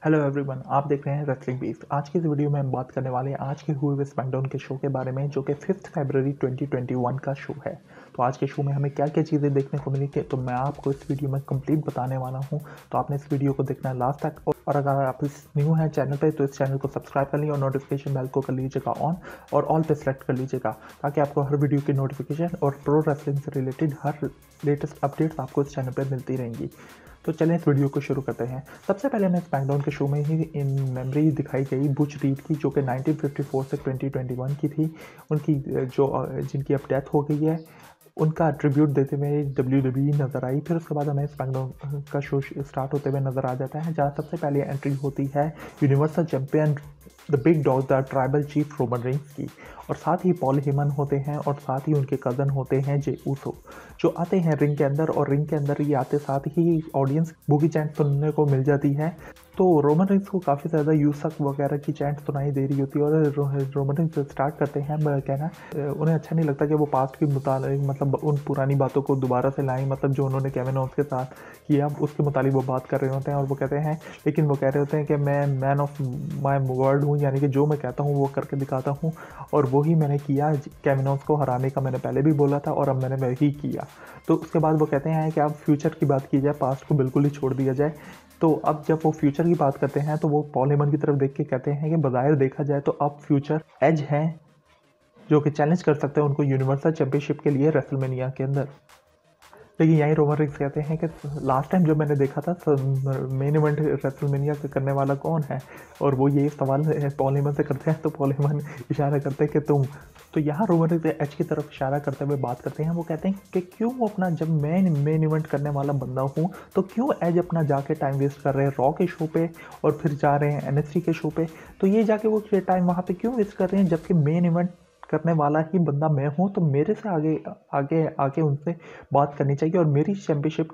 Hello everyone, आप देख रहे हैं रेसलिंग बीस्ट। आज की इस वीडियो में हम बात करने वाले हैं आज के हुए हुए स्मैकडाउन के शो के बारे में, जो कि 5 फरवरी 2021 का शो है। तो आज के शो में हमें क्या क्या चीज़ें देखने को मिली तो मैं आपको इस वीडियो में कंप्लीट बताने वाला हूं। तो आपने इस वीडियो को देखना है लास्ट तक, और अगर आप इस न्यू है चैनल पे तो इस चैनल को सब्सक्राइब कर लीजिए और नोटिफिकेशन बेल को कर लीजिएगा ऑन और ऑल पे सेलेक्ट कर लीजिएगा, ताकि आपको हर वीडियो की नोटिफिकेशन और प्रो रेसलिंग से रिलेटेड हर लेटेस्ट अपडेट्स आपको इस चैनल पर मिलती रहेंगी। तो चलें इस वीडियो को शुरू करते हैं। सबसे पहले हमें स्मैकडाउन के शो में ही इन मेमोरी दिखाई गई बुच रीड की, जो कि 1954 से 2021 की थी। उनकी जिनकी अब डेथ हो गई है, उनका ट्रिब्यूट देते हुए WWE नज़र आई। फिर उसके बाद हमें स्मैकडाउन का शो स्टार्ट होते हुए नज़र आ जाता है, जहाँ सबसे पहले एंट्री होती है universal champion the big dog the tribal chief Roman Reigns की, और साथ ही पॉल हेमन होते हैं और साथ ही उनके कज़न होते हैं जे ऊसो, जो आते हैं रिंग के अंदर। और रिंग के अंदर ही आते साथ ही ऑडियंस बूगी चैंट सुनने को मिल जाती है। तो रोमन रेंस को काफ़ी ज़्यादा यूसक वगैरह की चैंट सुनाई दे रही होती है, और रोमन रेंस स्टार्ट करते हैं कहना उन्हें अच्छा नहीं लगता कि वो पास्ट के मुताबिक मतलब उन पुरानी बातों को दोबारा से लाएं, मतलब जो उन्होंने केविन ओवेंस के साथ किया उसके मुताबिक वो बात कर रहे होते हैं। और वो कहते हैं, लेकिन वो कह रहे होते हैं कि मैं मैन ऑफ माई वर्ड हूँ, यानी कि जो मैं कहता हूँ वो करके दिखाता हूँ, और वही मैंने किया। केविन ओवेंस को हराने का मैंने पहले भी बोला था और अब मैंने वही किया। तो उसके बाद वो कहते हैं कि अब फ्यूचर की बात की जाए, पास्ट को बिल्कुल ही छोड़ दिया जाए। तो अब जब वो फ्यूचर की बात करते हैं तो वो पॉल हेमन की तरफ देख के कहते हैं कि बज़ाहिर देखा जाए तो अब फ्यूचर एज हैं, जो कि चैलेंज कर सकते हैं उनको यूनिवर्सल चैंपियनशिप के लिए रेसलमेनिया के अंदर। लेकिन यहीं रोमन रेंस कहते हैं कि लास्ट टाइम जो मैंने देखा था मेन इवेंट रेसलमेनिया से करने वाला कौन है, और वो ये सवाल पॉल हेमन से करते हैं। तो पॉल हेमन इशारा करते हैं कि तुम। तो यहाँ रोमन रेंस एज की तरफ इशारा करते हुए बात करते हैं। वो कहते हैं कि क्यों अपना, जब मैं मेन इवेंट करने वाला बंदा हूँ तो क्यों एज अपना जाके टाइम वेस्ट कर रहे हैं रॉ के शो पे, और फिर जा रहे हैं NXT के शो पे। तो ये जाके वो टाइम वहाँ पे क्यों वेस्ट कर रहे हैं, जबकि मेन इवेंट करने वाला ही बंदा मैं हूँ। तो मेरे से आगे आगे आगे उनसे बात करनी चाहिए और मेरी चैंपियनशिप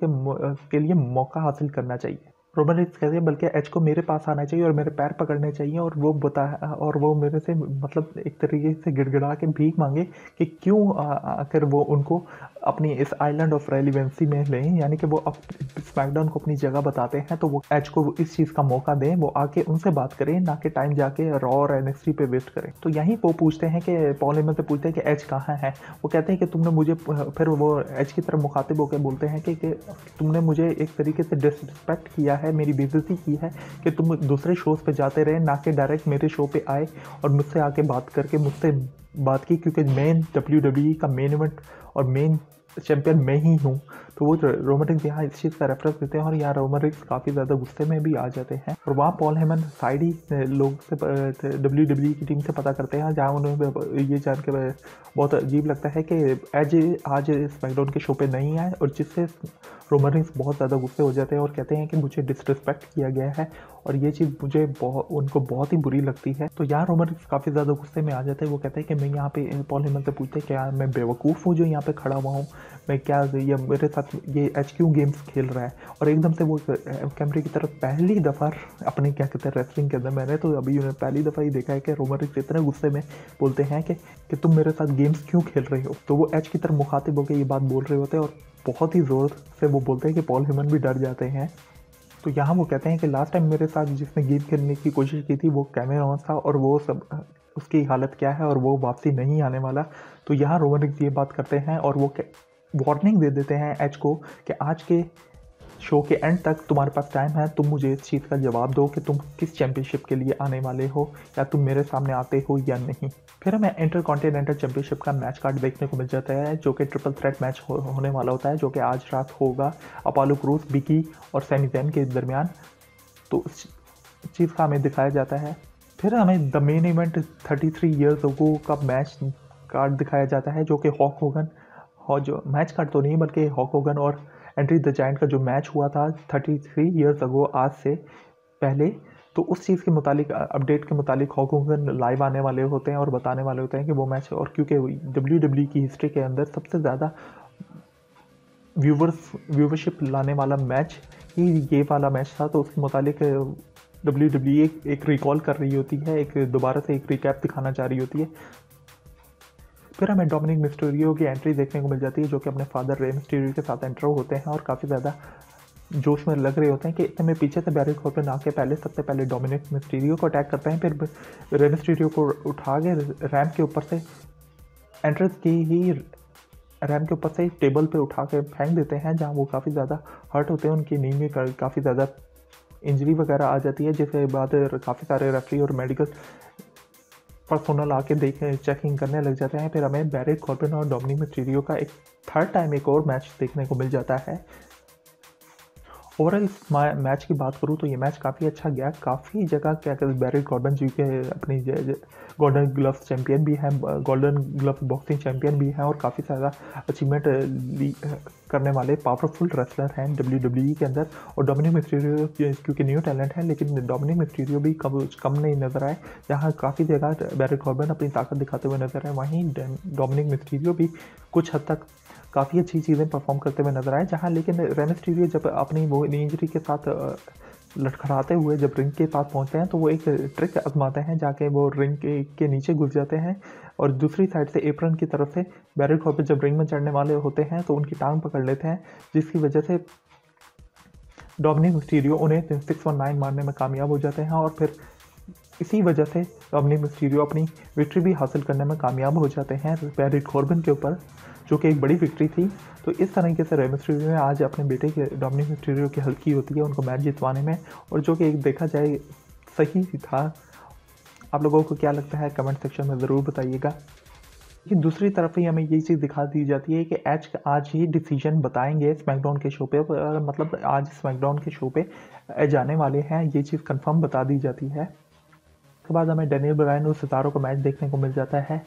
के लिए मौका हासिल करना चाहिए। रोमन रेंस कहते हैं बल्कि एज को मेरे पास आना चाहिए और मेरे पैर पकड़ने चाहिए, और वो मेरे से मतलब एक तरीके से गिड़गिड़ा के भीख मांगे कि क्यों आकर वो उनको अपनी इस आइलैंड ऑफ रेलिवेंसी में लें, यानी कि वो अब स्मैकडाउन को अपनी जगह बताते हैं। तो वो एज को इस चीज़ का मौका दें, वो आके उनसे बात करें, ना कि टाइम जाके रॉ और NXT पे वेस्ट करें। तो यहीं वो पूछते हैं कि पॉल हेमन से पूछते हैं कि एज कहाँ है। वो कहते हैं कि तुमने मुझे, फिर वो एज की तरफ मुखातिब होकर बोलते हैं कि तुमने मुझे एक तरीके से डिसरिस्पेक्ट किया है, मेरी बेइज्जती की है कि तुम दूसरे शोज़ पे जाते रहे, ना कि डायरेक्ट मेरे शो पे आए और मुझसे आके बात करके मुझसे बात की, क्योंकि मेन WWE का मेन इवेंट और मेन चैंपियन मैं ही हूँ। तो वो रोमन रेंस यहाँ इस चीज़ का रेफरेंस देते हैं, और यहाँ रोमन रेंस काफ़ी ज़्यादा गुस्से में भी आ जाते हैं। और वहाँ पॉल हेमन साइड ही लोग से WWE की टीम से पता करते हैं, जहाँ उन्हें ये जान के बहुत अजीब लगता है कि एज आज स्मैकडाउन के शो पे नहीं आए, और जिससे रोमन रेंस बहुत ज़्यादा गुस्से हो जाते हैं और कहते हैं कि मुझे डिसरिस्पेक्ट किया गया है, और ये चीज़ मुझे उनको बहुत ही बुरी लगती है। तो यहाँ रोमन रेंस काफ़ी ज़्यादा गुस्से में आ जाते हैं। वो कहते हैं कि मैं यहाँ पे, पॉल हेमन से पूछते हैं क्या मैं बेवकूफ़ हूँ जो यहाँ पे खड़ा हुआ हूँ, मैं क्या, ये मेरे साथ ये एच क्यू गेम्स खेल रहा है। और एकदम से वो कैमरे की तरफ पहली दफ़ा अपने क्या कहते हैं रेसलिंग के अंदर, मैंने तो अभी उन्हें पहली दफ़ा ही देखा है कि रोमन रेंस इतने गुस्से में बोलते हैं कि तुम मेरे साथ गेम्स क्यों खेल रहे हो। तो वो एच की तरफ मुखातिब होकर ये बात बोल रहे होते हैं, और बहुत ही ज़ोर से वो बोलते हैं कि पॉल हेमन भी डर जाते हैं। तो यहाँ वो कहते हैं कि लास्ट टाइम मेरे साथ जिसने गेम खेलने की कोशिश की थी वो केविन ओवेंस था, और वो सब उसकी हालत क्या है और वो वापसी नहीं आने वाला। तो यहाँ रोमन रेंस ये बात करते हैं और वो वार्निंग दे देते हैं एच को कि आज के शो के एंड तक तुम्हारे पास टाइम है, तुम मुझे इस चीज़ का जवाब दो कि तुम किस चैंपियनशिप के लिए आने वाले हो, या तुम मेरे सामने आते हो या नहीं। फिर हमें इंटरकॉन्टिनेंटल चैंपियनशिप का मैच कार्ड देखने को मिल जाता है, जो कि ट्रिपल थ्रेट मैच होने वाला होता है, जो कि आज रात होगा अपोलो क्रूज, बिकी और सैमी ज़ैन के दरमियान। तो उस चीज़ का हमें दिखाया जाता है। फिर हमें the main event 33 years ago का मैच कार्ड दिखाया जाता है, जो कि हॉक होगन, और जो मैच कार्ड तो नहीं बल्कि हॉक होगन और एंड्रे द जायंट का जो मैच हुआ था 33 ईयर्स अगो, आज से पहले। तो उस चीज़ के मुतालिक, अपडेट के मुतालिक हॉक होगन लाइव आने वाले होते हैं और बताने वाले होते हैं कि वो मैच, और क्योंकि WWE की हिस्ट्री के अंदर सबसे ज़्यादा व्यूवरशिप लाने वाला मैच ही ये वाला मैच था, तो उसके मुतालिक WWE एक रिकॉल कर रही होती है, एक दोबारा से एक रिकैप दिखाना चाह रही होती है। फिर हमें डोमिनिक मिस्टीरियो की एंट्री देखने को मिल जाती है, जो कि अपने फादर रे मिस्टीरियो के साथ एंटर होते हैं और काफ़ी ज़्यादा जोश में लग रहे होते हैं कि इतने में पीछे से बैरन कॉर्बिन आके सबसे पहले डोमिनिक मिस्टीरियो को अटैक करते हैं, फिर रे मिस्टीरियो को उठा के रैम के ऊपर से एंट्रेंस की ही रैम के ऊपर से टेबल पे उठा के फेंक देते हैं, जहाँ वो काफ़ी ज़्यादा हर्ट होते हैं, उनकी नी में काफ़ी ज़्यादा इंजरी वगैरह आ जाती है, जिसके बाद काफ़ी सारे रेफरी और मेडिकल पर्सोनल आके देखें चेकिंग करने लग जाते हैं। फिर हमें बैरन कॉर्बिन और डोमिनिक मिस्टीरियो का एक थर्ड टाइम एक और मैच देखने को मिल जाता है। ओवरऑल इस मैच की बात करूँ तो ये मैच काफ़ी अच्छा गया, काफ़ी जगह क्या कहते हैं बैरन कॉर्बिन जी के अपनी गोल्डन ग्लव्स चैंपियन भी हैं, गोल्डन ग्लव्स बॉक्सिंग चैंपियन भी हैं और काफ़ी सारा अचीवमेंट करने वाले पावरफुल रेसलर हैं WWE के अंदर। और डोमिनिक मिस्टीरियो क्योंकि न्यू टैलेंट है, लेकिन डोमिनिक मिस्टीरियो भी कम नहीं नज़र आए, जहाँ काफ़ी जगह बैरन कॉर्बिन अपनी ताकत दिखाते हुए नजर आए, वहीं डोमिनिक मिस्टीरियो भी कुछ हद तक काफ़ी अच्छी चीज़ें परफॉर्म करते हुए नजर आए, जहाँ लेकिन रे मिस्टीरियो जब अपनी वो इंजरी के साथ लड़खड़ाते हुए जब रिंग के पास पहुंचते हैं तो वो एक ट्रिक आजमाते हैं, जाके वो रिंग के नीचे घुस जाते हैं और दूसरी साइड से एप्रन की तरफ से बैरन कॉर्बिन जब रिंग में चढ़ने वाले होते हैं तो उनकी टांग पकड़ लेते हैं, जिसकी वजह से डोमिनिक मिस्टीरियो उन्हें 619 मारने में कामयाब हो जाते हैं और फिर इसी वजह से डोमिनिक मिस्टीरियो अपनी विक्ट्री भी हासिल करने में कामयाब हो जाते हैं बैरन कॉर्बिन के ऊपर, जो कि एक बड़ी विक्ट्री थी। तो इस तरीके से रे मिस्टीरियो ने आज अपने बेटे के डोमिनिक मिस्टीरियो की हेल्प की होती है उनको मैच जितवाने में, और जो कि एक देखा जाए सही था। आप लोगों को क्या लगता है कमेंट सेक्शन में ज़रूर बताइएगा। लेकिन दूसरी तरफ ही हमें यही चीज़ दिखा दी जाती है कि आज ही डिसीजन बताएंगे स्मैकडाउन के शो पे, मतलब आज स्मैकडाउन के शो पे जाने वाले हैं, ये चीज़ कंफर्म बता दी जाती है। उसके बाद हमें डेनियल ब्रायन और सितारों का मैच देखने को मिल जाता है।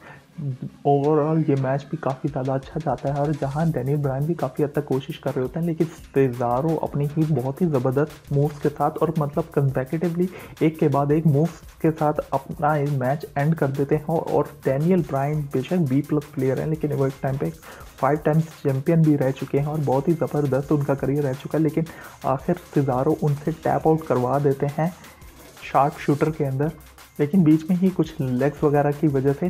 ओवरऑल ये मैच भी काफ़ी ज़्यादा अच्छा जाता है और जहां डेनियल ब्रायन भी काफ़ी हद तक कोशिश कर रहे होते हैं, लेकिन सितारों अपनी ही बहुत ही ज़बरदस्त मूव्स के साथ और मतलब कंसेक्यूटिवली एक के बाद एक मूव्स के साथ अपना मैच एंड कर देते हैं। और डेनियल ब्रायन बेशक B+ प्लेयर हैं, लेकिन वो एक टाइम पे 5 टाइम्स चैंपियन भी रह चुके हैं और बहुत ही ज़बरदस्त उनका करियर रह चुका है, लेकिन आखिर सितारों उनसे टैप आउट करवा देते हैं शार्प शूटर के अंदर। लेकिन बीच में ही कुछ लेग्स वगैरह की वजह से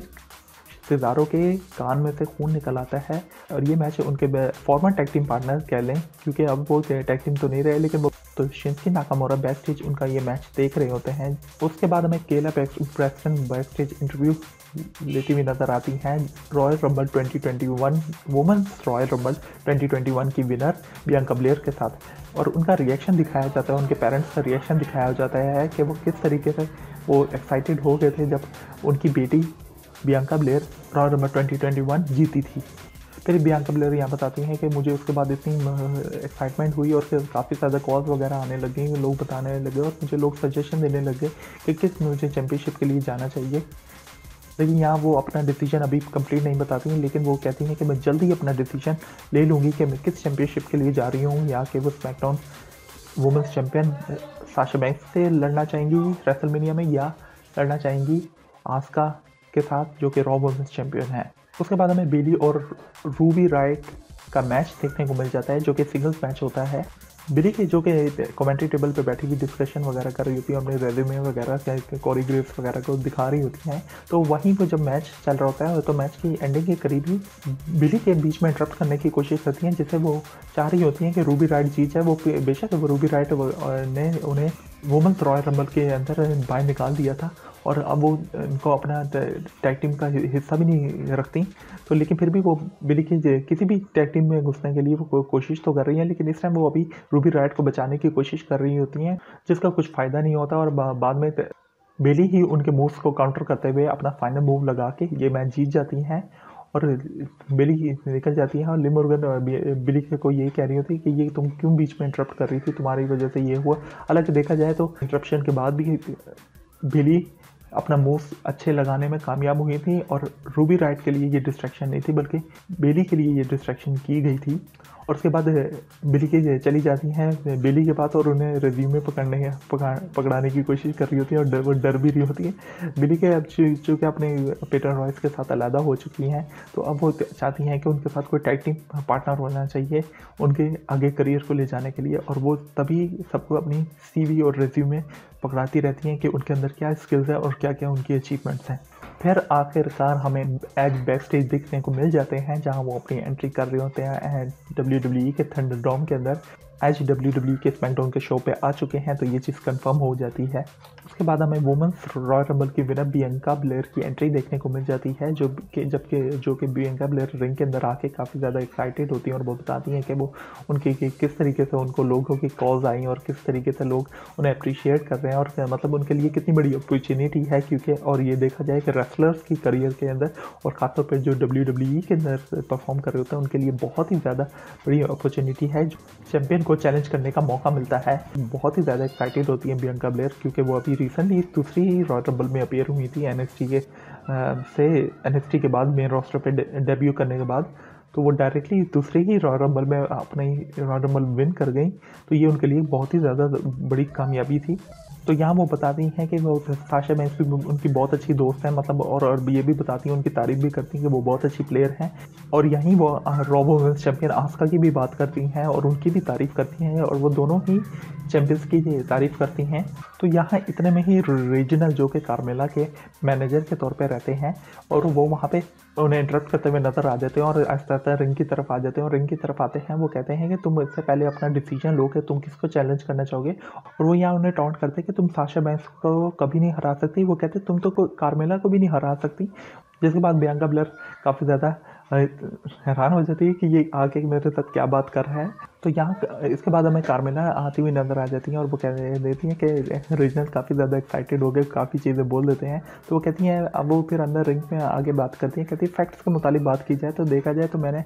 सितारों के कान में से खून निकल आता है और ये मैच उनके फॉर्मर टैग टीम पार्टनर कह लें, क्योंकि अब वो टैग टीम तो नहीं रहे, लेकिन वो तो शिंस्की नाकामोरा बैक स्टेज उनका ये मैच देख रहे होते हैं। उसके बाद हमें केला प्रेस्टन बैक स्टेज इंटरव्यू लेती हुई नजर आती हैं Royal Rumble 2021 women's Royal Rumble 2021 की विनर बियांका ब्लेयर के साथ, और उनका रिएक्शन दिखाया जाता है, उनके पेरेंट्स का रिएक्शन दिखाया जाता है कि वो किस तरीके से वो एक्साइटेड हो गए थे जब उनकी बेटी बियांका ब्लेयर रॉयल रंबल 2021 जीती थी। फिर बियांका ब्लेयर यहाँ बताती हैं कि मुझे उसके बाद इतनी एक्साइटमेंट हुई और फिर काफ़ी ज़्यादा कॉल्स वगैरह आने लगे, लोग बताने लगे और मुझे लोग सजेशन देने लगे कि किस मुझे चैम्पियनशिप के लिए जाना चाहिए। लेकिन यहाँ वो अपना डिसीजन अभी कंप्लीट नहीं बताती हैं, लेकिन वो कहती हैं कि मैं जल्द ही अपना डिसीजन ले लूँगी कि मैं किस चैम्पियनशिप के लिए जा रही हूँ, या कि वो SmackDown women's champion Sasha banks से लड़ना चाहेंगी रेसलमेनिया में, या लड़ना चाहेंगी आस्का के साथ जो कि रॉ वुमेंस चैम्पियन है। उसके बाद हमें बेली और रूबी राइट का मैच देखने को मिल जाता है, जो कि सिंगल्स मैच होता है। बिली की जो कि कमेंट्री टेबल पे बैठी हुई डिस्कशन वगैरह कर रही होती है, अपने रेज्यूमे वगैरह कोरियोग्राफ्स वगैरह को दिखा रही होती हैं, तो वहीं पर जब मैच चल रहा होता है तो मैच की एंडिंग के करीब ही बिली के बीच में इंटरप्ट करने की कोशिश करती हैं, जिससे वो चाह रही होती हैं कि रूबी राइट जीत जाए। वो बेशक वो रूबी राइट ने उन्हें वुमेन्स रॉयल रंबल के अंदर बाहर निकाल दिया था और अब वो उनको अपना टैग टीम का हिस्सा भी नहीं रखती, तो लेकिन फिर भी वो बिली की किसी भी टैग टीम में घुसने के लिए वो कोशिश तो कर रही हैं, लेकिन इस टाइम वो अभी रूबी राइट को बचाने की कोशिश कर रही होती हैं, जिसका कुछ फ़ायदा नहीं होता और बाद में बिली ही उनके मूव्स को काउंटर करते हुए अपना फाइनल मूव लगा के ये मैच जीत जाती हैं और बिली निकल जाती है। और लिव मॉर्गन बिली को यही कह रही होती है कि ये तुम क्यों बीच में इंटरप्ट कर रही थी, तुम्हारी वजह से ये हुआ। हालांकि देखा जाए तो इंटरप्शन के बाद भी बिली अपना मूव्स अच्छे लगाने में कामयाब हुई थी और रूबी राइट के लिए ये डिस्ट्रैक्शन नहीं थी, बल्कि बेली के लिए ये डिस्ट्रैक्शन की गई थी। और उसके बाद बिली की चली जाती हैं बेली के पास और उन्हें रिज्यूमे पकड़ाने की कोशिश कर रही होती है और वो डर भी रही होती है। बिली के अब चूँकि अपने पीटर रॉयस के साथ अलहदा हो चुकी हैं, तो अब वो चाहती हैं कि उनके साथ कोई टैग टीम पार्टनर होना चाहिए उनके आगे करियर को ले जाने के लिए, और वो तभी सबको अपनी CV और रिज्यूमे पकड़ाती रहती हैं कि उनके अंदर क्या स्किल्स है और क्या क्या उनकी अचीवमेंट्स हैं। फिर आखिरकार हमें एज बैक स्टेज देखने को मिल जाते हैं, जहां वो अपनी एंट्री कर रहे होते हैं WWE के थंडरडोम के अंदर। एज WWE के स्मैकडाउन के शो पे आ चुके हैं, तो ये चीज़ कंफर्म हो जाती है। उसके बाद हमें वुमेंस रॉयल रंबल की विनर बियंका ब्लेयर की एंट्री देखने को मिल जाती है, जो कि बियंका ब्लेयर रिंग के अंदर आके काफ़ी ज़्यादा एक्साइटेड होती हैं और वो बताती हैं कि वो उनकी किस तरीके से उनको लोगों की कॉल्स आई और किस तरीके से लोग उन्हें अप्रिशिएट कर रहे हैं, और मतलब उनके लिए कितनी बड़ी अपॉर्चुनिटी है। क्योंकि और ये देखा जाए कि रेसलर्स की करियर के अंदर और ख़ासतौर पर जो WWE के अंदर परफॉर्म कर रहे होते हैं, उनके लिए बहुत ही ज़्यादा बड़ी अपॉर्चुनिटी है। चैंपियन को चैलेंज करने का मौका मिलता है। बहुत ही ज़्यादा एक्साइटेड होती हैं बियंका ब्लेयर, क्योंकि वो अभी रिसेंटली दूसरी रॉयल रंबल में अपीयर हुई थी NXT के बाद, मेन रोस्टर पे डेब्यू करने के बाद। तो वो डायरेक्टली दूसरे ही रॉयल रंबल में अपनी रॉयल रंबल विन कर गई, तो ये उनके लिए बहुत ही ज़्यादा बड़ी कामयाबी थी। तो यहाँ वो बताती हैं कि वो साशा बैंक्स भी उनकी बहुत अच्छी दोस्त हैं, मतलब और ये भी बताती हैं, उनकी तारीफ़ भी करती हैं कि वो बहुत अच्छी प्लेयर हैं। और यहीं वो रॉ वुमेन्स चैम्पियन आस्का की भी बात करती हैं और उनकी भी तारीफ़ करती हैं, और वो दोनों ही चैम्पियंस की तारीफ़ करती हैं। तो यहाँ इतने में ही रीजनल, जो कि कार्मेला के मैनेजर के तौर पे रहते हैं, और वो वहाँ पे उन्हें इंटरप्ट करते हुए नज़र आ जाते हैं और आहिस्ता आहिस्ता रिंग की तरफ आ जाते हैं। और रिंग की तरफ आते हैं, वो कहते हैं कि तुम इससे पहले अपना डिसीजन लो कि तुम किसको चैलेंज करना चाहोगे। और वो यहाँ उन्हें टॉन्ट करते हैं कि तुम साशा बैंक्स को कभी नहीं हरा सकती। वो कहते तुम तो कार्मेला को भी नहीं हरा सकती। जिसके बाद बियंका ब्लेयर काफ़ी ज़्यादा हैरान हो जाती है कि ये आके मेरे साथ क्या बात कर रहा है। तो यहाँ इसके बाद हमें कार्मेला आती हुई नज़र आ जाती हैं और वो कह देती हैं कि रीजनल काफ़ी ज़्यादा एक्साइटेड हो गए, काफ़ी चीज़ें बोल देते हैं। तो वो कहती हैं, अब वो फिर अंदर रिंग में आगे बात करती हैं, कहती है फैक्ट्स के मुताबिक बात की जाए तो देखा जाए तो मैंने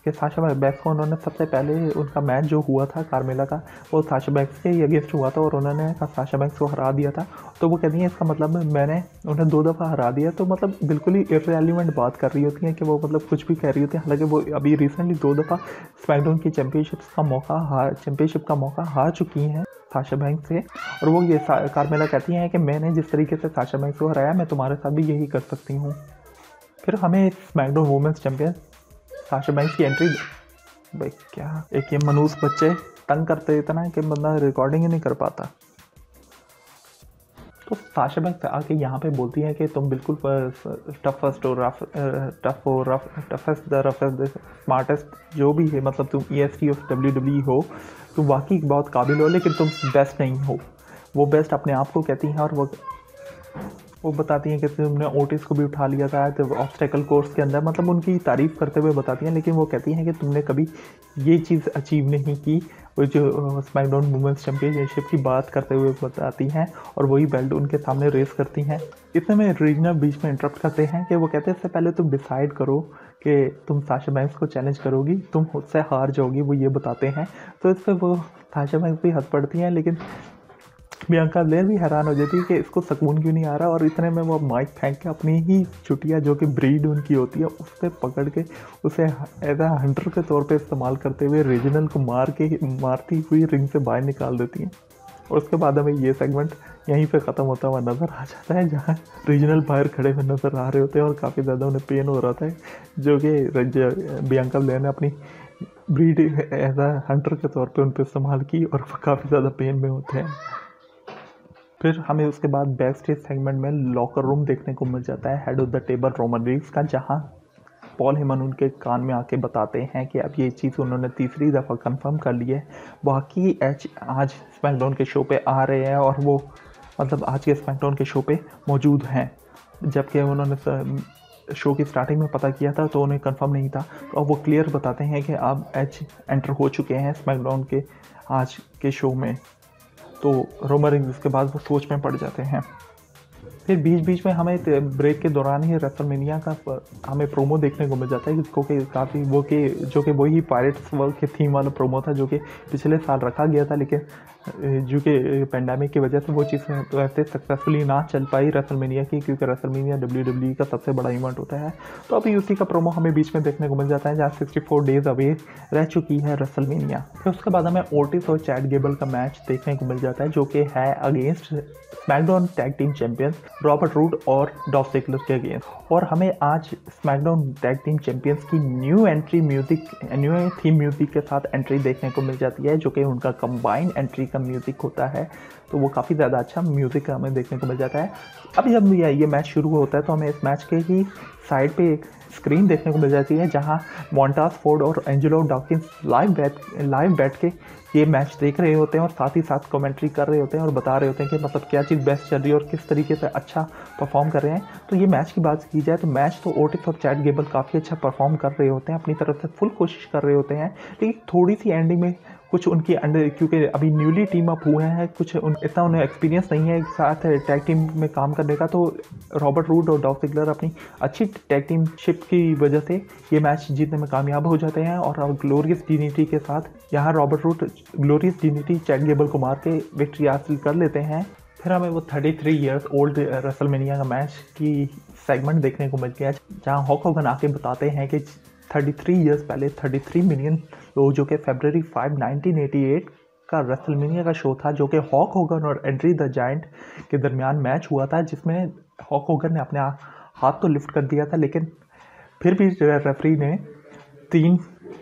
कि साशा बैंक्स को उन्होंने सबसे पहले उनका मैच जो हुआ था कार्मेला का, वो साशा बैंक्स के अगेंस्ट हुआ था और उन्होंने साशा बैंक्स को हरा दिया था। तो वो कहती हैं इसका मतलब मैंने उन्हें 2 दफ़ा हरा दिया। तो मतलब बिल्कुल ही इररेलेवेंट बात कर रही होती हैं कि वो मतलब कुछ भी कह रही होती हैं। हालांकि वो अभी रिसेंटली 2 दफ़ा स्मैकडाउन की चैम्पियनशिप का मौका हार चुकी हैं साशा बैंक्स से। और वो ये कार्मेला कहती हैं कि मैंने जिस तरीके से साशा बैंक्स को हराया, मैं तुम्हारे साथ भी यही कर सकती हूँ। फिर हमें SmackDown women's champion Sasha Banks की एंट्री। भाई क्या एक ये मनूस बच्चे तंग करते इतना है कि बंदा रिकॉर्डिंग ही नहीं कर पाता। तो साशा बैंक्स आके यहाँ पे बोलती है कि तुम बिल्कुल टफेस्ट स्मार्टेस्ट जो भी है, मतलब तुम EST ऑफ WWE हो, तुम वाकई बहुत काबिल हो, लेकिन तुम बेस्ट नहीं हो। वो बेस्ट अपने आप को कहती हैं और वो बताती हैं कि तुमने ओटिस को भी उठा लिया था तो ऑब्स्टेकल कोर्स के अंदर, मतलब उनकी तारीफ़ करते हुए बताती हैं। लेकिन वो कहती हैं कि तुमने कभी ये चीज़ अचीव नहीं की। वो जो स्मैकडाउन वुमेन्स चैम्पियनशिप की बात करते हुए बताती हैं और वही बेल्ट उनके सामने रेस करती हैं। इतने में रीजना बीच में इंटरप्ट करते हैं कि वो कहते हैं इससे पहले तुम डिसाइड करो कि तुम साशा बैंक्स को चैलेंज करोगी, तुम उससे हार जाओगी, वो ये बताते हैं। तो इस पर वो साशा बैंक्स भी हंस पड़ती हैं, लेकिन बियंका ब्लेयर भी हैरान हो जाती है कि इसको सुकून क्यों नहीं आ रहा। और इतने में वो माइक फेंक के अपनी ही चुटिया, जो कि ब्रीड उनकी होती है, उस पर पकड़ के उसे एज ए हंटर के तौर पे इस्तेमाल करते हुए रीजनल को मारती हुई रिंग से बाहर निकाल देती हैं। और उसके बाद हमें ये सेगमेंट यहीं पे ख़त्म होता हुआ नज़र आ जाता है, जहाँ रीजनल बाहर खड़े हुए नज़र आ रहे होते हैं और काफ़ी ज़्यादा उन्हें पेन हो रहा था, जो कि बियंका ब्लेयर ने अपनी ब्रीड एज ए हंटर के तौर पे उन पर इस्तेमाल की और वो काफ़ी ज़्यादा पेन में होते हैं। फिर हमें उसके बाद बैक स्टेज सेगमेंट में लॉकर रूम देखने को मिल जाता है head of the table Roman Reigns का, जहां पॉल हेमन उनके कान में आके बताते हैं कि अब ये चीज़ उन्होंने तीसरी दफ़ा कंफर्म कर ली है। बाकी आज स्मैकडाउन के शो पे आ रहे हैं और वो मतलब आज के स्मैकडाउन के शो पे मौजूद हैं, जबकि उन्होंने शो की स्टार्टिंग में पता किया था तो उन्हें कंफर्म नहीं था। तो अब वो क्लियर बताते हैं कि अब एज एंटर हो चुके हैं स्मैकडाउन के आज के शो में। तो रोमन रिग्स इसके बाद वो सोच में पड़ जाते हैं। फिर बीच में हमें ब्रेक के दौरान ही रेसलमेनिया का हमें प्रोमो देखने को मिल जाता है, जिसको कि काफ़ी जो कि वही पायरेट्स वर्ल्ड के थीम वाला प्रोमो था, जो कि पिछले साल रखा गया था, लेकिन जो कि पेंडेमिक की वजह से वो चीज़ वैसे सक्सेसफुली ना चल पाई रेसलमेनिया की, क्योंकि रेसलमेनिया WWE का सबसे बड़ा इवेंट होता है। तो अभी उसी का प्रोमो हमें बीच में देखने को मिल जाता है, जहाँ 64 डेज अवे रह चुकी है रेसलमेनिया। फिर उसके बाद हमें ओटिस और चैट गेबल का मैच देखने को मिल जाता है, जो कि है against SmackDown tag team champions Robert Roode और डॉल्फ ज़िगलर के अगेंस्ट। और हमें आज स्मैकडाउन टैग टीम चैंपियंस की न्यू थीम म्यूज़िक के साथ एंट्री देखने को मिल जाती है, जो कि उनका कंबाइंड एंट्री का म्यूज़िक होता है। तो वो काफ़ी ज़्यादा अच्छा म्यूज़िक हमें देखने को मिल जाता है। अब जब ये मैच शुरू होता है तो हमें इस मैच के ही साइड पे एक स्क्रीन देखने को मिल जाती है, जहां मॉन्टाज फोर्ड और एंजेलो डॉकिंस लाइव बैठ के ये मैच देख रहे होते हैं और साथ ही साथ कमेंट्री कर रहे होते हैं और बता रहे होते हैं कि मतलब क्या चीज़ बेस्ट चल रही है और किस तरीके से अच्छा परफॉर्म कर रहे हैं। तो ये मैच की बात की जाए तो मैच तो ओटिस और चैट गेबल काफ़ी अच्छा परफॉर्म कर रहे होते हैं, अपनी तरफ से फुल कोशिश कर रहे होते हैं, लेकिन थोड़ी सी एंडिंग में कुछ उनकी अंडर, क्योंकि अभी न्यूली टीम अप हुए हैं, कुछ इतना उन्हें एक्सपीरियंस नहीं है एक साथ टैग टीम में काम करने का। तो रॉबर्ट रूड और डॉल्फ ज़िगलर अपनी अच्छी टैग टीम शिप की वजह से ये मैच जीतने में कामयाब हो जाते हैं और ग्लोरियस डिनिटी के साथ यहाँ रॉबर्ट रूड ग्लोरियस डिनिटी चैट गेबल को मार के विक्ट्री हासिल कर लेते हैं। फिर हमें वो 33 ईयर्स ओल्ड रेसलमेनिया का मैच की सेगमेंट देखने को मिलती है, जहाँ हॉक होगन आके बताते हैं कि 33 ईयर्स पहले 33 मिलियन लोग, जो कि फरवरी 5, 1988 का रेसलमेनिया का शो था, जो कि हॉक होगन और एंड्री द जायंट के दरमियान मैच हुआ था, जिसमें हॉक होगन ने अपने हाथ तो लिफ्ट कर दिया था, लेकिन फिर भी रेफरी ने 3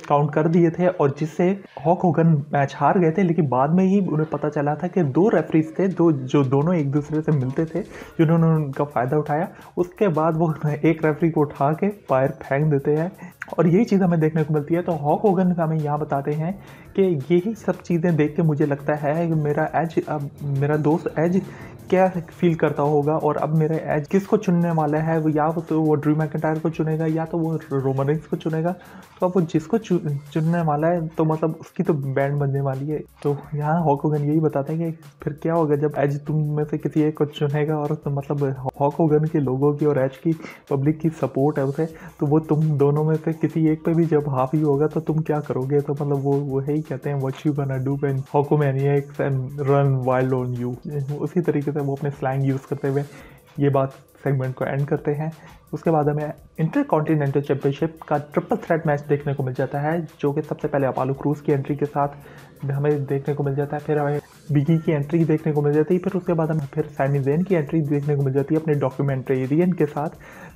काउंट कर दिए थे और जिससे हॉक होगन मैच हार गए थे। लेकिन बाद में ही उन्हें पता चला था कि 2 रेफरीज थे जो दोनों एक दूसरे से मिलते थे, जिन्होंने उनका फ़ायदा उठाया। उसके बाद वो एक रेफरी को उठा के बाहर फेंक देते हैं और यही चीज़ हमें देखने को मिलती है। तो हॉक होगन हमें यहाँ बताते हैं कि यही सब चीज़ें देख के मुझे लगता है कि मेरा दोस्त एज क्या फील करता होगा और अब मेरा एज किसको चुनने वाला है, या तो वो ड्रू मैकिंटायर को चुनेगा या तो वो रोमन रेंस को चुनेगा। तो अब वो जिसको चुनने वाला है तो मतलब उसकी तो बैंड बनने वाली है। तो यहाँ हॉक होगन यही बताते हैं कि फिर क्या होगा जब एज तुम में से किसी एक को चुनेगा और तो मतलब हॉक होगन के लोगों की और एज की पब्लिक की सपोर्ट है उसे, तो वो तुम दोनों में से किसी एक पे भी जब हावी होगा तो तुम क्या करोगे। तो मतलब वो ही कहते हैं what you gonna do when Hulkamaniacs and run wild on you. उसी तरीके से वो अपने स्लैंग यूज़ करते हुए ये बात सेगमेंट को एंड करते हैं। उसके बाद हमें इंटरकॉन्टिनेंटल चैंपियनशिप का ट्रिपल थ्रेट मैच देखने को मिल जाता है, जो कि सबसे पहले अपोलो क्रूज की एंट्री के साथ हमें देखने को मिल जाता है। फिर हमें बिगी की एंट्री देखने को मिल जाती है। फिर उसके बाद हमें फिर सैमी ज़ेन की एंट्री देखने को मिल जाती है अपने डॉक्यूमेंट्रेरियन के साथ।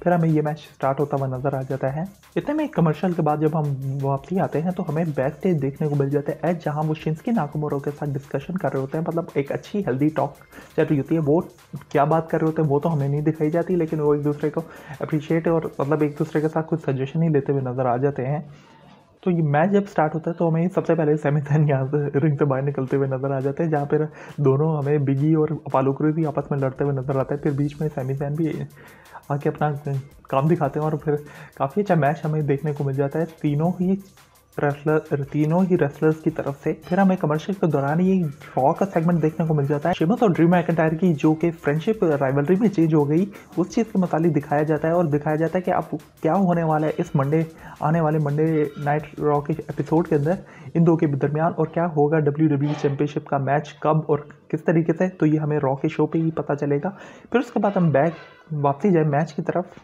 फिर हमें ये मैच स्टार्ट होता हुआ नज़र आ जाता है। इतने में कमर्शियल के बाद जब हम वापसी आते हैं तो हमें बैक स्टेज देखने को मिल जाता है एज, जहाँ वो शिंस्की नाकामोरा के साथ डिस्कशन कर रहे होते हैं। मतलब एक अच्छी हेल्दी टॉक चल रही होती है। वो क्या बात कर रहे होते हैं वो तो हमें नहीं दिखाई जाती, लेकिन वो एक दूसरे को अप्रिशिएट और मतलब एक दूसरे के साथ कुछ सजेशन ही लेते हुए नज़र आ जाते हैं। तो ये मैच जब स्टार्ट होता है तो हमें सबसे पहले सैमी ज़ेन यहाँ से रिंग से बाहर निकलते हुए नज़र आ जाते हैं, जहाँ पर दोनों हमें बिगी और अपोलो क्रूज ही आपस में लड़ते हुए नज़र आता है। फिर बीच में सैमी ज़ेन भी आके अपना काम दिखाते हैं और फिर काफ़ी अच्छा मैच हमें देखने को मिल जाता है तीनों ही रेसलर्स की तरफ से। फिर हमें कमर्शियल के दौरान ये रॉ का सेगमेंट देखने को मिल जाता है। शेमस और ड्रू मैकिंटायर की जो कि फ्रेंडशिप राइवलरी में चेंज हो गई, उस चीज़ के मुतालिक दिखाया जाता है और दिखाया जाता है कि अब क्या होने वाला है इस आने वाले मंडे नाइट रॉ के एपिसोड के अंदर इन दो के दरमियान, और क्या होगा WWE चैंपियनशिप का मैच कब और किस तरीके से। तो ये हमें रॉ के शो पे ही पता चलेगा। फिर उसके बाद हम वापसी जाए मैच की तरफ।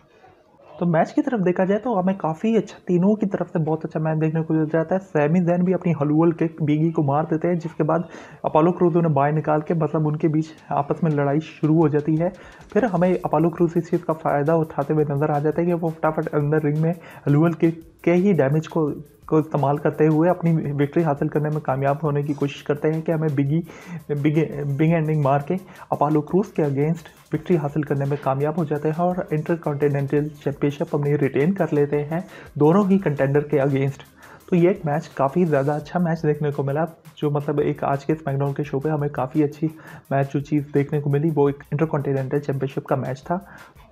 तो मैच की तरफ देखा जाए तो हमें काफ़ी अच्छा, तीनों की तरफ से बहुत अच्छा मैच देखने को मिल जाता है। सैमी ज़ेन भी अपनी हलूल के बिगी को मार देते हैं, जिसके बाद अपोलो क्रूज उन्हें बाहर निकाल के मतलब उनके बीच आपस में लड़ाई शुरू हो जाती है। फिर हमें अपोलो क्रूज इस चीज़ का फ़ायदा उठाते हुए नज़र आ जाता है कि वो फटाफट अंदर रिंग में हलूल के ही डैमेज को इस्तेमाल करते हुए अपनी विक्ट्री हासिल करने में कामयाब होने की कोशिश करते हैं कि हमें बिग एंडिंग मार के अपोलो क्रूज के अगेंस्ट विक्ट्री हासिल करने में कामयाब हो जाते हैं और इंटरकॉन्टिनेंटल चैंपियनशिप अपनी रिटेन कर लेते हैं दोनों ही कंटेंडर के अगेंस्ट। तो ये एक मैच काफ़ी ज़्यादा अच्छा मैच देखने को मिला, जो मतलब एक आज के स्मैकडाउन के शो पे हमें काफ़ी अच्छी मैच जो चीज़ देखने को मिली वो एक इंटरकॉन्टिनेंटल चैंपियनशिप का मैच था।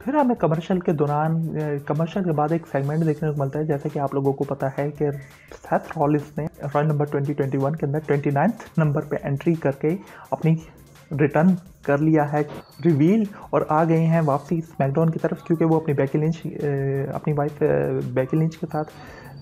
फिर हमें कमर्शियल के बाद एक सेगमेंट देखने को मिलता है। जैसे कि आप लोगों को पता है कि सेथ रॉलिंस ने रॉयल नंबर 2021 के अंदर 29 नंबर पे एंट्री करके अपनी रिटर्न कर लिया है रिवील और आ गए हैं वापसी स्मैकडाउन की तरफ, क्योंकि वो अपनी वाइफ बेकी लिंच के साथ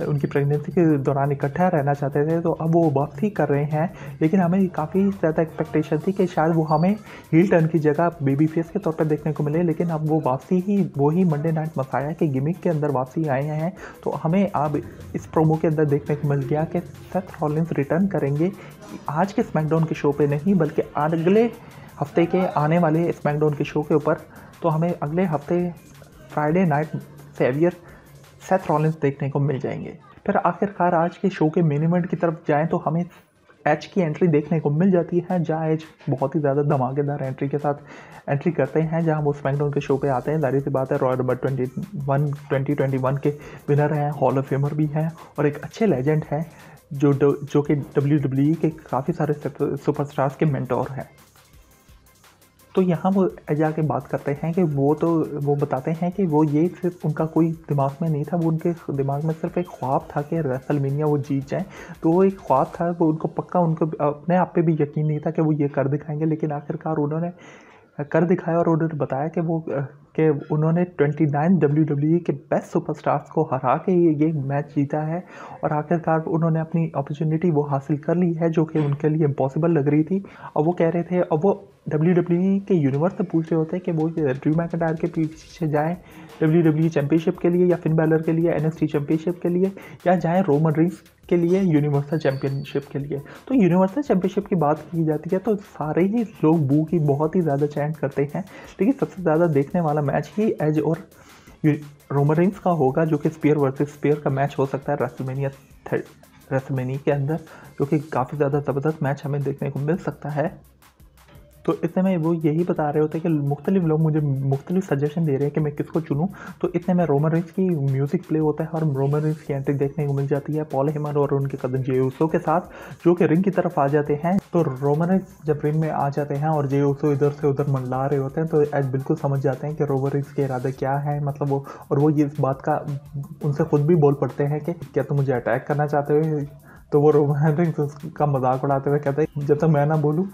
उनकी प्रेगनेंसी के दौरान इकट्ठा रहना चाहते थे। तो अब वो वापसी कर रहे हैं, लेकिन हमें काफ़ी ज़्यादा एक्सपेक्टेशन थी कि शायद वो हमें हील टर्न की जगह बेबी फेस के तौर पर देखने को मिले, लेकिन अब वो वापसी वो ही मंडे नाइट मसाया के गिमिक के अंदर वापसी आए हैं। तो हमें अब इस प्रोमो के अंदर देखने को मिल गया कि सेथ रॉलिंस रिटर्न करेंगे आज के स्मैकडाउन के शो पे नहीं, बल्कि अगले हफ्ते के आने वाले स्मैकडाउन के शो के ऊपर तो हमें अगले हफ्ते Friday night saviour Seth Rollins देखने को मिल जाएंगे। फिर आखिरकार आज के शो के मेन इवेंट की तरफ जाएं तो हमें एज की एंट्री देखने को मिल जाती है, जहाँ एज बहुत ही ज़्यादा धमाकेदार एंट्री के साथ एंट्री करते हैं, जहाँ वो स्मैकडाउन के शो पे आते हैं। जाहिर सी बात है, रॉयल नंबर 2021 के विनर हैं, हॉल ऑफ फेमर भी हैं और एक अच्छे लेजेंड हैं जो कि WWE के काफ़ी सारे सुपरस्टार्स के मेंटोर हैं। तो यहाँ वो जाके बात करते हैं कि वो बताते हैं कि वो ये सिर्फ उनका कोई दिमाग में नहीं था, वो उनके दिमाग में सिर्फ एक ख्वाब था कि रेसलमेनिया वो जीत जाएं। तो वो एक ख्वाब था, वो उनको पक्का उनको अपने आप पे भी यकीन नहीं था कि वो ये कर दिखाएंगे, लेकिन आखिरकार उन्होंने कर दिखाया और उन्होंने बताया कि उन्होंने 29 WWE के बेस्ट सुपरस्टार्स को हरा के ये मैच जीता है और आखिरकार उन्होंने अपनी अपॉर्चुनिटी वो हासिल कर ली है जो कि उनके लिए इम्पॉसिबल लग रही थी। और वो कह रहे थे, अब वो WWE के यूनिवर्स से पूछ रहे होते हैं कि वो ड्रू मैकइंटायर के पीछे जाएं WWE चैंपियनशिप के लिए या फिन बैलर के लिए NXT चैंपियनशिप के लिए, या जाएं रोमन रेंस के लिए यूनिवर्सल चैंपियनशिप के लिए। तो यूनिवर्सल चैंपियनशिप की बात की जाती है तो सारे ही लोग बू की बहुत ही ज़्यादा चैंट करते हैं, लेकिन सबसे ज़्यादा देखने वाला मैच ही एज और रोमन रेंस का होगा, जो कि स्पीयर वर्सेस स्पीयर का मैच हो सकता है रेसलमेनिया के अंदर, जो कि काफ़ी ज़्यादा ज़बरदस्त मैच हमें देखने को मिल सकता है। तो इतने में वो यही बता रहे होते हैं कि मुख्तलिफ लोग मुझे मुख्तलिफ सजेशन दे रहे हैं कि मैं किसको चुनूं। तो इतने में रोमन रेंस की म्यूज़िक प्ले होता है और रोमन रेंस की एंट्री देखने को मिल जाती है पॉल हेमन और उनके कज़न जे ऊसो के साथ, जो कि रिंग की तरफ आ जाते हैं। तो रोमन रेंस जब रिंग में आ जाते हैं और जे ऊसो इधर से उधर मंडला रहे होते हैं, तो एज बिल्कुल समझ जाते हैं कि रोमन रेंस के इरादे क्या है, मतलब वो ये इस बात का उनसे खुद भी बोल पड़ते हैं कि क्या तुम मुझे अटैक करना चाहते हो। तो वो रोमन रेंस का मजाक उड़ाते हुए कहते हैं, जब तक मैं ना बोलूँ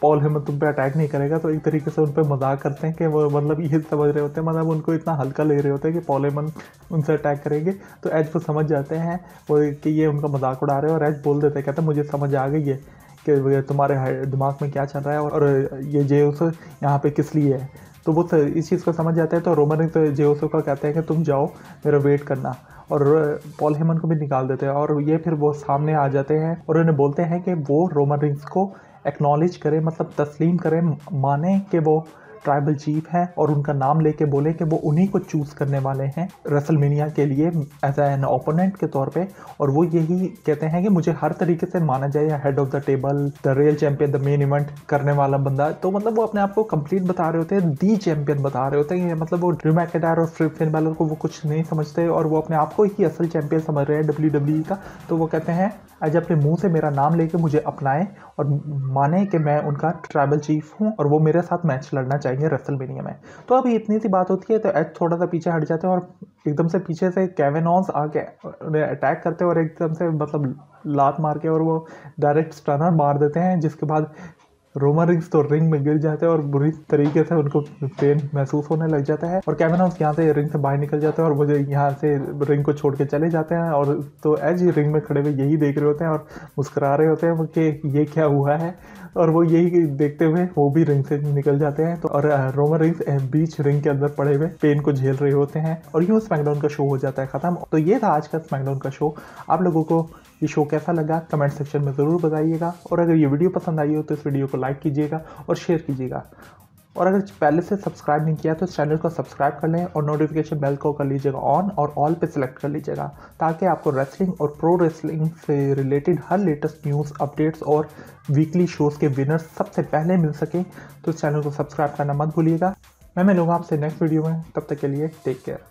पॉल हेमन तुम पे अटैक नहीं करेगा। तो एक तरीके से उन पर मजाक करते हैं कि वो मतलब ये समझ रहे होते हैं, मतलब उनको इतना हल्का ले रहे होते हैं कि पॉल हेमन उनसे अटैक करेंगे। तो एज वो समझ जाते हैं वो कि ये उनका मजाक उड़ा रहे हैं और एज बोल देते हैं, कहते हैं मुझे समझ आ गई है कि तुम्हारे दिमाग में क्या चल रहा है और ये जे ऊसो यहाँ पे किस लिए है। तो वो इस चीज़ को समझ जाते हैं। तो रोमन रेंस तो जे ऊसो का कहते हैं कि तुम जाओ मेरा वेट करना, और पॉल हेमन को भी निकाल देते हैं। और ये फिर वो सामने आ जाते हैं और उन्हें बोलते हैं कि वो रोमन रेंस को एक्नॉलेज करें, मतलब तस्लीम करें, माने कि वो ट्राइबल चीफ हैं और उनका नाम लेके बोले कि वो उन्हीं को चूज़ करने वाले हैं रेसलमेनिया के लिए एज एन ओपोनेंट के तौर पे। और वो यही कहते हैं कि मुझे हर तरीके से माना जाए head of the table, the real champion, the main event करने वाला बंदा। तो मतलब वो अपने आप को कंप्लीट बता रहे होते हैं, दी चैंपियन बता रहे होते हैं। मतलब वो ड्रू मैकइंटायर और फिन बैलर को वो कुछ नहीं समझते और वो अपने आप को ही असल चैंपियन समझ रहे हैं WWE का। तो वो कहते हैं आज अपने मुंह से मेरा नाम लेके मुझे अपनाएं और माने कि मैं उनका ट्राइबल चीफ हूं और वो मेरे साथ मैच लड़ना चाहेंगे रेसलमेनिया में। तो अभी इतनी सी बात होती है तो एज थोड़ा सा पीछे हट जाते हैं और एकदम से पीछे से केविन ओवेंस आके उन्हें अटैक करते हैं और एकदम से मतलब लात मार के और वो डायरेक्ट स्टनर मार देते हैं, जिसके बाद रोमन रेंस तो रिंग में गिर जाते हैं और बुरी तरीके से उनको पेन महसूस होने लग जाता है। और केविन ओवेंस यहाँ से रिंग से बाहर निकल जाते हैं और मुझे यहाँ से रिंग को छोड़ के चले जाते हैं। और तो एज ही रिंग में खड़े हुए यही देख रहे होते हैं और मुस्कुरा रहे होते हैं कि ये क्या हुआ है, और वो यही देखते हुए वो भी रिंग से निकल जाते हैं। तो और रोमन रेंस बीच रिंग के अंदर पड़े हुए पेन को झेल रहे होते हैं और यूँ स्मैकडाउन का शो हो जाता है ख़त्म। तो ये था आज का स्मैकडाउन का शो। आप लोगों को ये शो कैसा लगा कमेंट सेक्शन में ज़रूर बताइएगा, और अगर ये वीडियो पसंद आई हो तो इस वीडियो को लाइक कीजिएगा और शेयर कीजिएगा। और अगर पहले से सब्सक्राइब नहीं किया तो इस चैनल को सब्सक्राइब कर लें और नोटिफिकेशन बेल को कर लीजिएगा ऑन और ऑल पे सिलेक्ट कर लीजिएगा, ताकि आपको रेसलिंग और प्रो रेसलिंग से रिलेटेड हर लेटेस्ट न्यूज़, अपडेट्स और वीकली शोज़ के विनर्स सबसे पहले मिल सकें। तो इस चैनल को सब्सक्राइब करना मत भूलिएगा। मैं मिलूंगा आपसे नेक्स्ट वीडियो में, तब तक के लिए टेक केयर।